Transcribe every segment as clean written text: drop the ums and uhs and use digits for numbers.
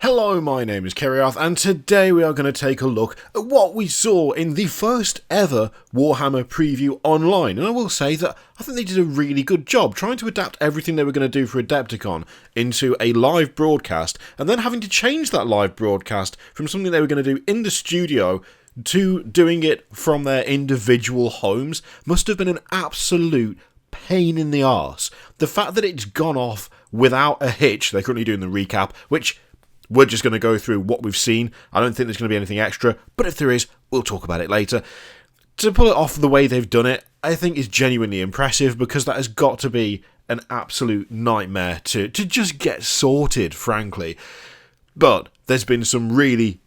Hello, my name is Keriarth, and today we are going to take a look at what we saw in the first ever Warhammer preview online. And I will say that I think they did a really good job trying to adapt everything they were going to do for Adepticon into a live broadcast, and then having to change that live broadcast from something they were going to do in the studio to doing it from their individual homes must have been an absolute pain in the arse. The fact that it's gone off without a hitch, they're currently doing the recap, which we're just going to go through what we've seen. I don't think there's going to be anything extra, but if there is, we'll talk about it later. To pull it off the way they've done it, I think is genuinely impressive, because that has got to be an absolute nightmare to just get sorted, frankly. But there's been some really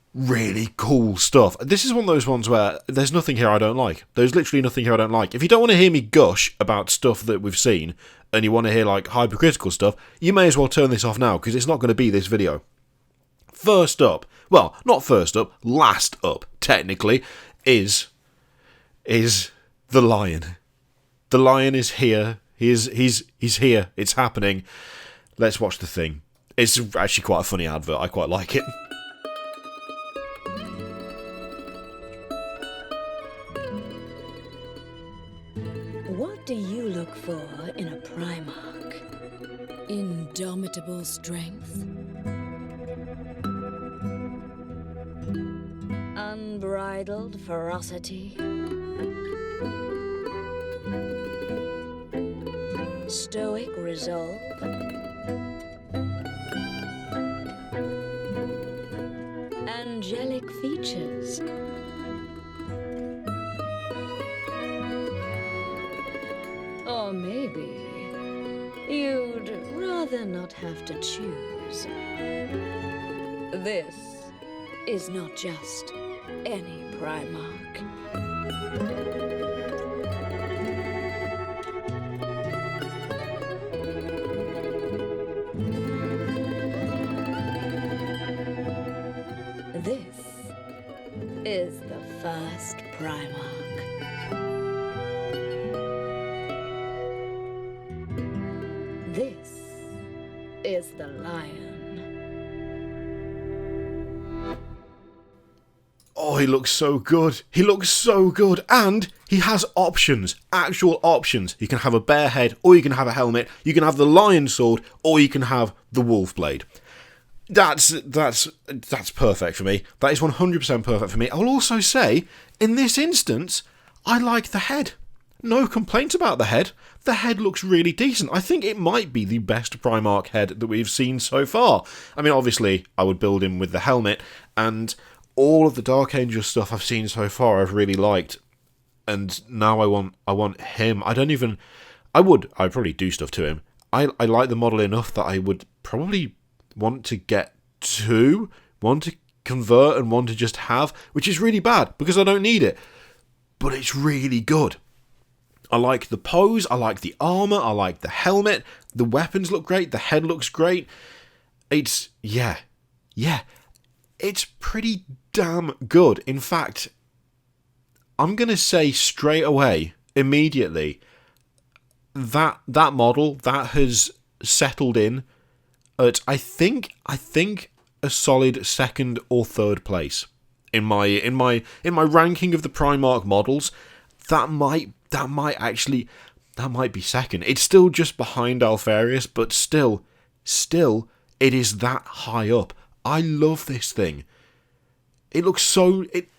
cool stuff. This is one of those ones where there's nothing here I don't like. There's literally nothing here I don't like. If you don't want to hear me gush about stuff that we've seen, and you want to hear like hypercritical stuff, you may as well turn this off now, because it's not going to be this video. First up, well, not first up, last up, technically, is the lion. The lion is here. He's here. It's happening. Let's watch the thing. It's actually quite a funny advert. I quite like it. What do you look for in a Primarch? Indomitable strength. Unbridled ferocity. Stoic resolve. Angelic features. Or maybe you'd rather not have to choose. This is not just any Primarch. This is the first Primarch. This is the lion. Oh, he looks so good. He looks so good. And he has options. Actual options. You can have a bear head, or you can have a helmet. You can have the lion sword, or you can have the wolf blade. That's perfect for me. That is 100% perfect for me. I will also say, in this instance, I like the head. No complaints about the head. The head looks really decent. I think it might be the best Primarch head that we've seen so far. I mean, obviously, I would build him with the helmet, and all of the Dark Angel stuff I've seen so far I've really liked, and now I want him. I'd probably do stuff to him. I like the model enough that I would probably want to get two, one to convert and one to just have, which is really bad because I don't need it, but it's really good. I like the pose, I like the armour, I like the helmet, the weapons look great, the head looks great. It's pretty damn good. In fact, I'm going to say straight away, immediately, that model, that has settled in at, I think a solid second or third place. In my ranking of the Primarch models, that might be second. It's still just behind Alfarius, but still, it is that high up. I love this thing. It's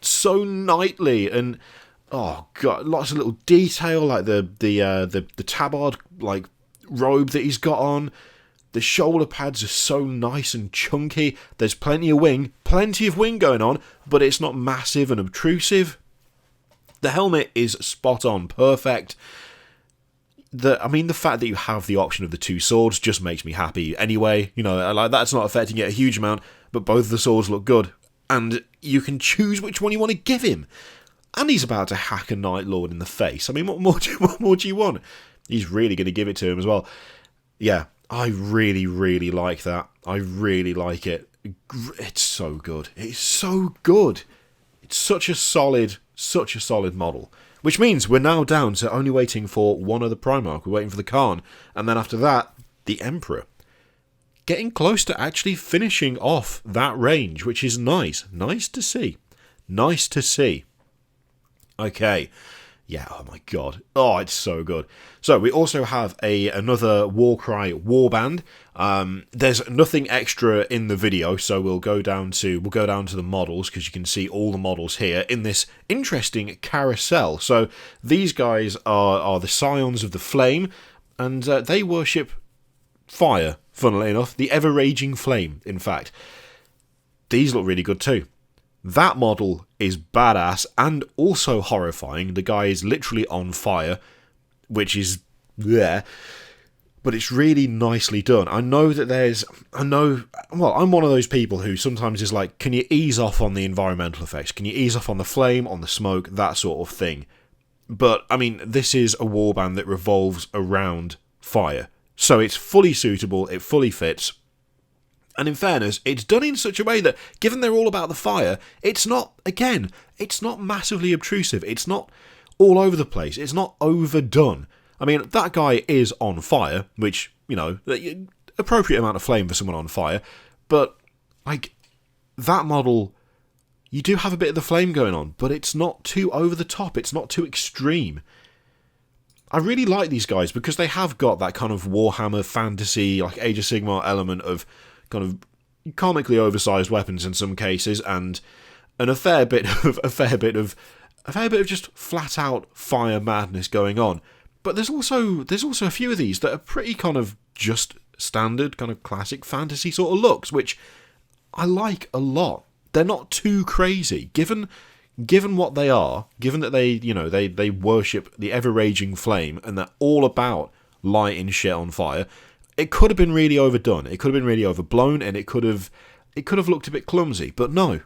so knightly, and oh god, lots of little detail, like the tabard like robe that he's got on. The shoulder pads are so nice and chunky. There's plenty of wing going on, but it's not massive and obtrusive. The helmet is spot on, perfect. The fact that you have the option of the two swords just makes me happy anyway. You know, like, that's not affecting it a huge amount, but both the swords look good. And you can choose which one you want to give him. And he's about to hack a Night Lord in the face. I mean, what more do you want? He's really going to give it to him as well. Yeah, I really like that. I really like it. It's so good. It's so good. It's such a solid model. Which means we're now down to only waiting for one other Primarch. We're waiting for the Khan. And then after that, the Emperor. getting close to actually finishing off that range, which is nice. Nice to see. Nice to see. Okay. Yeah, oh my god. Oh, it's so good. So we also have another Warcry warband. There's nothing extra in the video, so we'll go down to the models, because you can see all the models here in this interesting carousel. So these guys are the Scions of the Flame, and they worship fire, funnily enough. The ever-raging flame, in fact. These look really good too. That model is badass and also horrifying. The guy is literally on fire, which is there, but it's really nicely done. I'm one of those people who sometimes is like, can you ease off on the environmental effects? Can you ease off on the flame, on the smoke, that sort of thing? But, I mean, this is a warband that revolves around fire, so it's fully suitable, it fully fits. And in fairness, it's done in such a way that, given they're all about the fire, it's not massively obtrusive. It's not all over the place. It's not overdone. I mean, that guy is on fire, which, appropriate amount of flame for someone on fire. But, like, that model, you do have a bit of the flame going on, but it's not too over the top. It's not too extreme. I really like these guys because they have got that kind of Warhammer fantasy, like Age of Sigmar element of kind of comically oversized weapons in some cases, and a fair bit of just flat out fire madness going on. But there's also a few of these that are pretty kind of just standard kind of classic fantasy sort of looks, which I like a lot. They're not too crazy given what they are, given that they worship the ever-raging flame and they're all about lighting shit on fire. It could have been really overdone. It could have been really overblown, and it could have looked a bit clumsy. But no.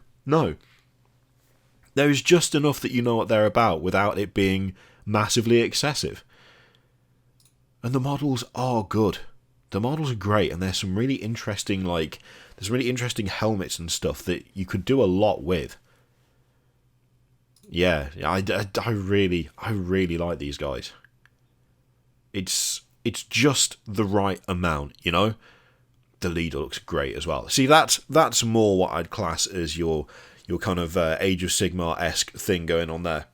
There is just enough that you know what they're about without it being massively excessive. And the models are good. The models are great, and there's some really interesting helmets and stuff that you could do a lot with. Yeah, I really like these guys. It's just the right amount, The leader looks great as well. See, that's more what I'd class as your kind of Age of Sigmar-esque thing going on there.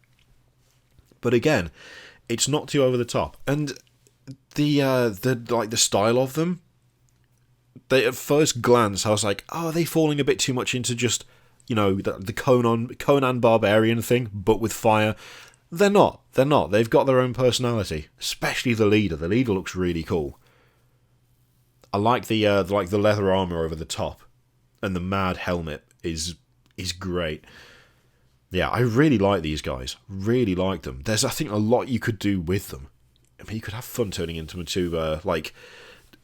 But again, it's not too over the top, and the style of them. At first glance, I was like, oh, are they falling a bit too much into just the Conan Barbarian thing, but with fire? They're not. They've got their own personality, especially the leader. The leader looks really cool. I like the leather armor over the top, and the mad helmet is great. Yeah, I really like these guys. Really like them. There's, I think, a lot you could do with them. I mean, you could have fun turning into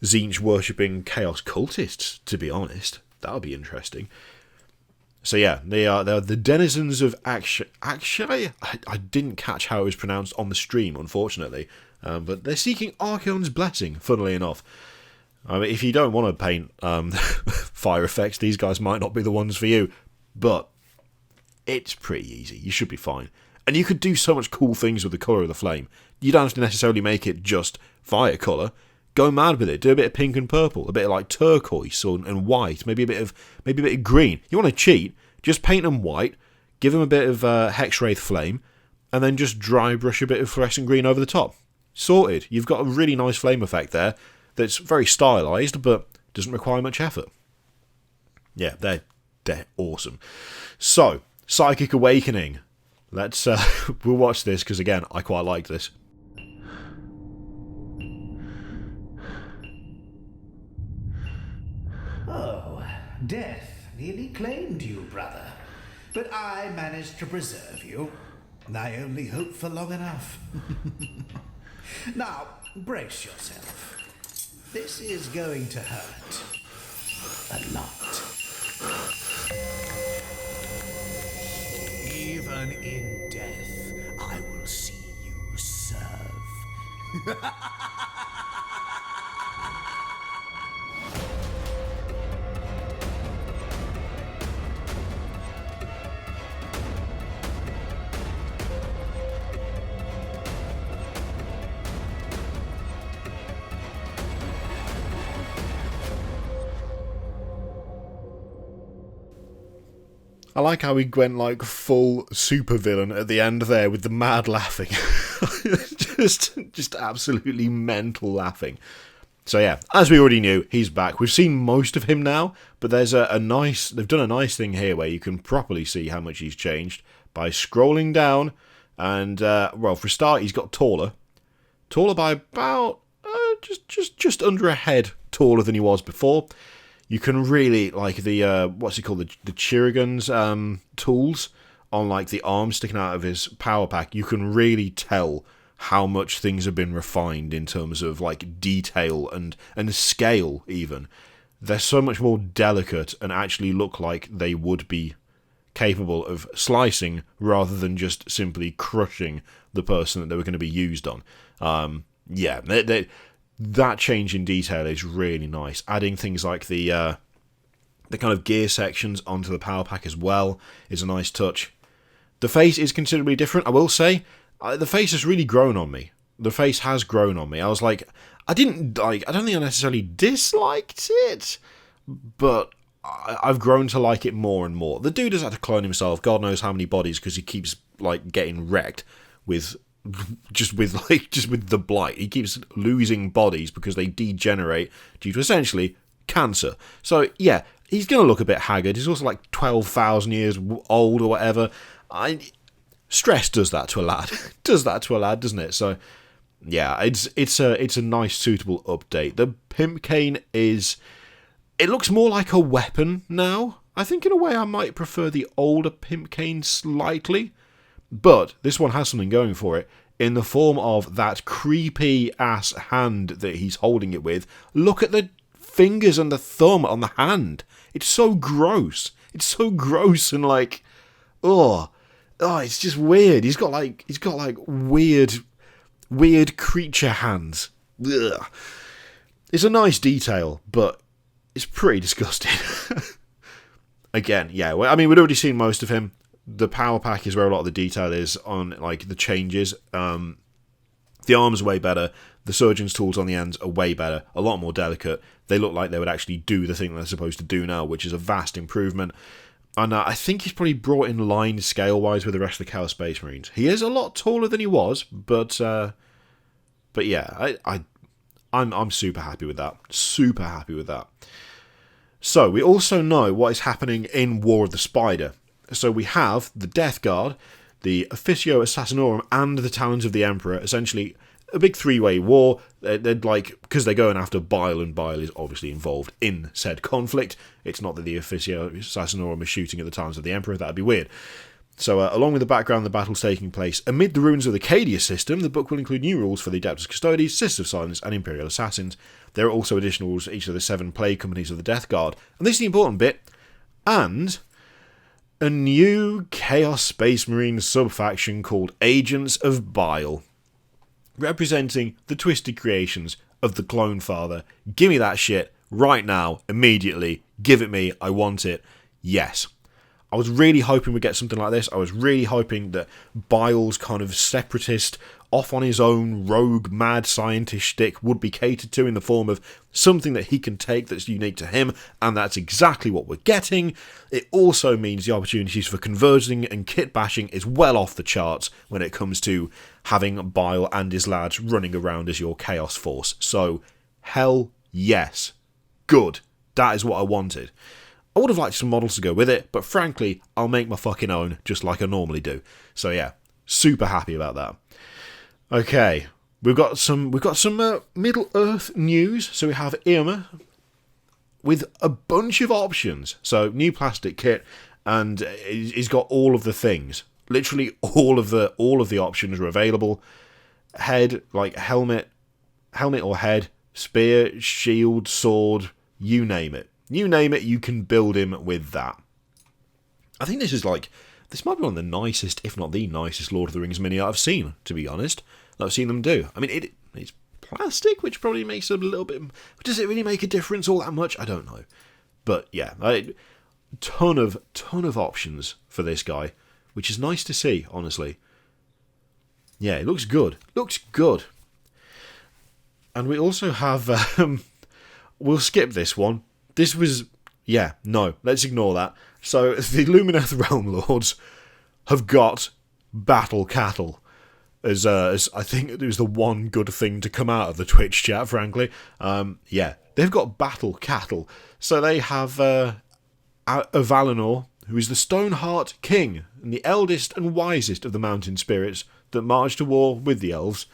Tzeentch worshipping chaos cultists. To be honest, that would be interesting. So yeah, they're the denizens of Actually, I didn't catch how it was pronounced on the stream, unfortunately. But they're seeking Archaon's blessing, funnily enough. I mean, if you don't want to paint fire effects, these guys might not be the ones for you. But it's pretty easy. You should be fine. And you could do so much cool things with the colour of the flame. You don't have to necessarily make it just fire colour. Go mad with it. Do a bit of pink and purple, a bit of like turquoise and white, maybe a bit of green. You want to cheat? Just paint them white, give them a bit of Hexwraith flame, and then just dry brush a bit of fluorescent green over the top. Sorted. You've got a really nice flame effect there that's very stylised, but doesn't require much effort. Yeah, they're awesome. So, Psychic Awakening. Let's we'll watch this because again, I quite like this. Death nearly claimed you, brother. But I managed to preserve you. I only hoped for long enough. Now, brace yourself. This is going to hurt. A lot. Even in death, I will see you serve. I like how he went like full supervillain at the end there with the mad laughing. just absolutely mental laughing. So yeah, as we already knew, he's back. We've seen most of him now, but there's they've done a nice thing here where you can properly see how much he's changed by scrolling down. And, well, for a start, he's got taller. Taller by about, just under a head taller than he was before. You can really, like, the, what's it called, the Chirigan's tools on, like, the arm sticking out of his power pack. You can really tell how much things have been refined in terms of, like, detail and scale, even. They're so much more delicate and actually look like they would be capable of slicing rather than just simply crushing the person that they were going to be used on. Yeah, that change in detail is really nice. Adding things like the kind of gear sections onto the power pack as well is a nice touch. The face is considerably different, I will say. The face has really grown on me. The face has grown on me. I was like, I don't think I necessarily disliked it, but I've grown to like it more and more. The dude has had to clone himself, God knows how many bodies, because he keeps like getting wrecked with the blight. He keeps losing bodies because they degenerate due to essentially cancer. So yeah, he's gonna look a bit haggard. He's also like 12,000 years old or whatever. Stress does that to a lad. Doesn't it? So yeah, it's a nice suitable update. The pimp cane it looks more like a weapon now. I think in a way I might prefer the older pimp cane slightly, but this one has something going for it in the form of that creepy ass hand that he's holding it with. Look at the fingers and the thumb on the hand. It's so gross. And like, it's just weird. He's got like weird creature hands. Ugh. It's a nice detail, but it's pretty disgusting. Again, yeah, I mean, we'd already seen most of him. The power pack is where a lot of the detail is on, like, the changes. The arms are way better. The surgeon's tools on the ends are way better. A lot more delicate. They look like they would actually do the thing they're supposed to do now, which is a vast improvement. And I think he's probably brought in line scale-wise with the rest of the Chaos Space Marines. He is a lot taller than he was, but yeah, I'm super happy with that. Super happy with that. So, we also know what is happening in War of the Spider. So we have the Death Guard, the Officio Assassinorum, and the Talons of the Emperor, essentially a big three-way war. They're like, because they're going after Bile, and Bile is obviously involved in said conflict. It's not that the Officio Assassinorum is shooting at the Talons of the Emperor, that'd be weird. So, along with the background, the battle's taking place amid the ruins of the Cadia system. The book will include new rules for the Adeptus Custodes, Sisters of Silence, and Imperial Assassins. There are also additional rules for each of the 7 plague companies of the Death Guard. And this is the important bit. And a new Chaos Space Marine sub-faction called Agents of Bile, representing the twisted creations of the Clone Father. Give me that shit right now, immediately. Give it me. I want it. Yes. I was really hoping we'd get something like this. I was really hoping that Bile's kind of separatist, off on his own, rogue, mad scientist shtick would be catered to in the form of something that he can take that's unique to him, and that's exactly what we're getting. It also means the opportunities for converging and kit bashing is well off the charts when it comes to having Bile and his lads running around as your Chaos Force. So, hell yes. Good. That is what I wanted. I would have liked some models to go with it, but frankly, I'll make my fucking own, just like I normally do. So yeah, super happy about that. Okay, we've got some Middle Earth news. So we have Irma with a bunch of options. So new plastic kit, and he's got all of the things. Literally all of the options are available. Head, like helmet or head, spear, shield, sword, you name it. You name it, you can build him with that. I think this might be one of the nicest, if not the nicest, Lord of the Rings mini I've seen, to be honest. That I've seen them do. I mean, it's plastic, which probably makes it a little bit... Does it really make a difference all that much? I don't know. But yeah, ton of options for this guy, which is nice to see, honestly. Yeah, it looks good. Looks good. And we also have... we'll skip this one. This was, Yeah, no, let's ignore that. So, the Lumineth Realm Lords have got battle cattle. As I think it was the one good thing to come out of the Twitch chat, frankly. Yeah, they've got battle cattle. So they have Valinor, who is the Stoneheart King, and the eldest and wisest of the mountain spirits that march to war with the elves.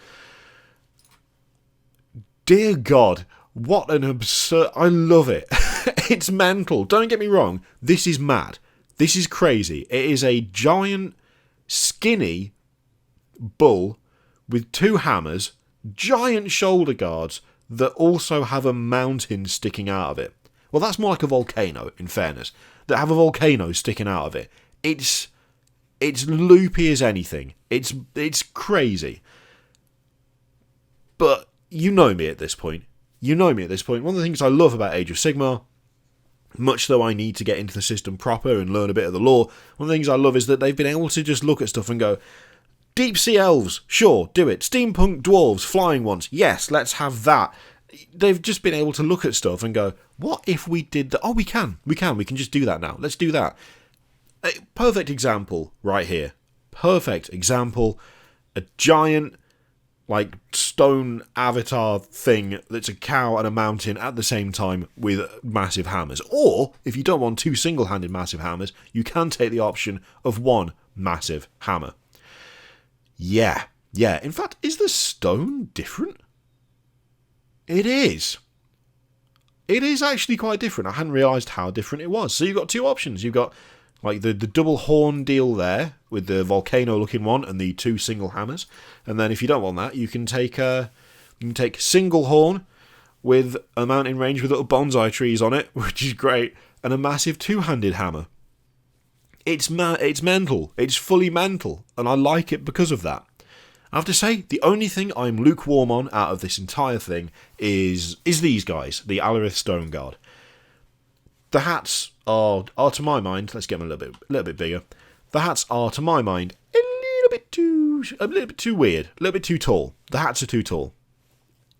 Dear God, what an absurd... I love it. It's mental. Don't get me wrong. This is mad. This is crazy. It is a giant, skinny bull with 2 hammers, giant shoulder guards that also have a mountain sticking out of it. Well, that's more like a volcano, in fairness. That have a volcano sticking out of it. It's loopy as anything. It's crazy. But you know me at this point. One of the things I love about Age of Sigmar, much though I need to get into the system proper and learn a bit of the lore, one of the things I love is that they've been able to just look at stuff and go, deep sea elves, sure, do it. Steampunk dwarves, flying ones, yes, let's have that. They've just been able to look at stuff and go, what if we did that? Oh, we can just do that now. Let's do that. A perfect example right here. Perfect example. A giant, like, stone avatar thing that's a cow and a mountain at the same time with massive hammers. Or, if you don't want 2 single-handed massive hammers, you can take the option of 1 massive hammer. Yeah. In fact, is the stone different? It is. It is actually quite different. I hadn't realised how different it was. So you've got 2 options. You've got like the double horn deal there with the volcano looking one and the 2 single hammers. And then if you don't want that, you can take single horn with a mountain range with little bonsai trees on it, which is great, and a massive 2-handed hammer. It's mental. It's fully mental, and I like it because of that. I have to say, the only thing I'm lukewarm on out of this entire thing is these guys, the Alarith Stone Guard. The hats are to my mind, let's get them a little bit bigger. The hats are, to my mind, a little bit too weird, a little bit too tall. The hats are too tall.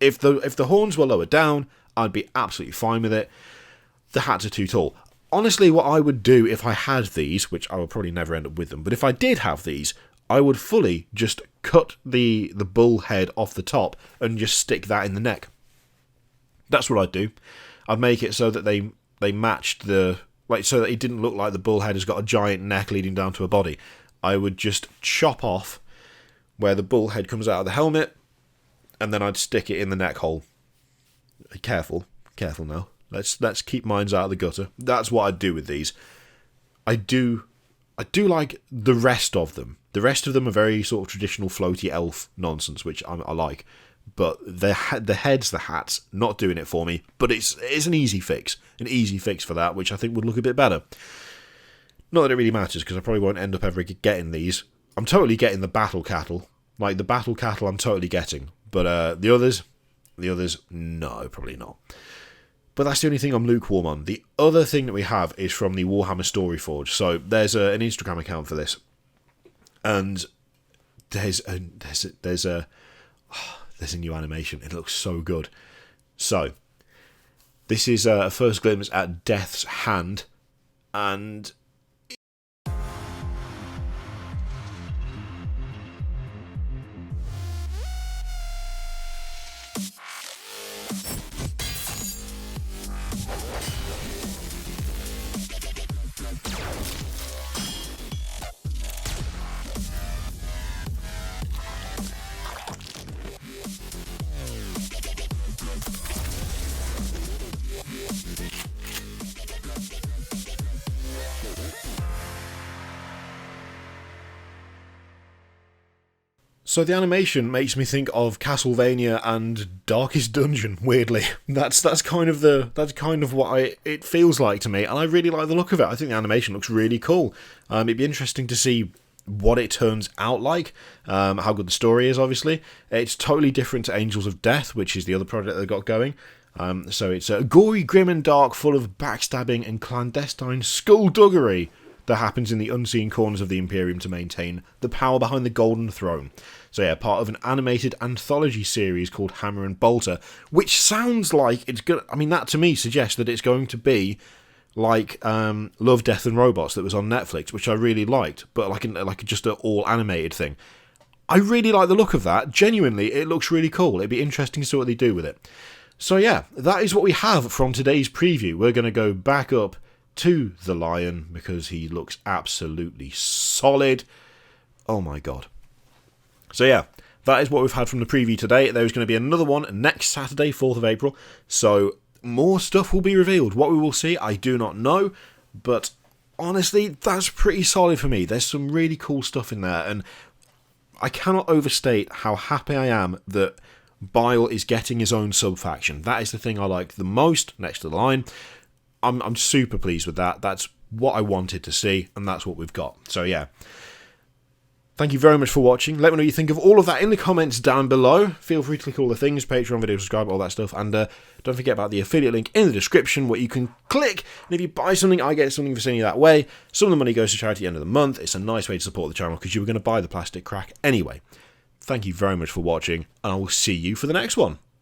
If the horns were lower down, I'd be absolutely fine with it. The hats are too tall. Honestly, what I would do if I had these, which I will probably never end up with them, but if I did have these, I would fully just cut the bull head off the top and just stick that in the neck. That's what I'd do. I'd make it so that they matched so that it didn't look like the bull head has got a giant neck leading down to a body. I would just chop off where the bull head comes out of the helmet, and then I'd stick it in the neck hole. Careful now. Let's keep minds out of the gutter. That's what I'd do with these. I do like the rest of them. The rest of them are very sort of traditional floaty elf nonsense, which I like. But the heads, the hats, not doing it for me. But it's an easy fix. An easy fix for that, which I think would look a bit better. Not that it really matters, because I probably won't end up ever getting these. I'm totally getting the battle cattle. Like, the battle cattle I'm totally getting. But the others, no, probably not. But that's the only thing I'm lukewarm on. The other thing that we have is from the Warhammer Storyforge. So there's an Instagram account for this. And there's a new animation. It looks so good. So this is a first glimpse at Death's Hand, and so the animation makes me think of Castlevania and Darkest Dungeon. Weirdly, that's kind of what it feels like to me, and I really like the look of it. I think the animation looks really cool. It'd be interesting to see what it turns out like, how good the story is. Obviously, it's totally different to Angels of Death, which is the other project they've got going. So it's gory, grim, and dark, full of backstabbing and clandestine skullduggery that happens in the unseen corners of the Imperium to maintain the power behind the Golden Throne. So yeah, part of an animated anthology series called Hammer and Bolter, which sounds like it's good. I mean, that to me suggests that it's going to be like Love, Death and Robots that was on Netflix, which I really liked, but like just an all animated thing. I really like the look of that. Genuinely, it looks really cool. It'd be interesting to see what they do with it. So yeah, that is what we have from today's preview. We're going to go back up to the Lion because he looks absolutely solid. Oh my god. So yeah, that is what we've had from the preview today. There's going to be another one next Saturday, 4th of April. So more stuff will be revealed. What we will see, I do not know. But honestly, that's pretty solid for me. There's some really cool stuff in there. And I cannot overstate how happy I am that Bile is getting his own sub-faction. That is the thing I like the most, next to the Lion. I'm super pleased with that. That's what I wanted to see, and that's what we've got. So yeah. Thank you very much for watching. Let me know what you think of all of that in the comments down below. Feel free to click all the things, Patreon, video, subscribe, all that stuff. And don't forget about the affiliate link in the description where you can click. And if you buy something, I get something for sending you that way. Some of the money goes to charity at the end of the month. It's a nice way to support the channel because you were going to buy the plastic crack anyway. Thank you very much for watching, and I will see you for the next one.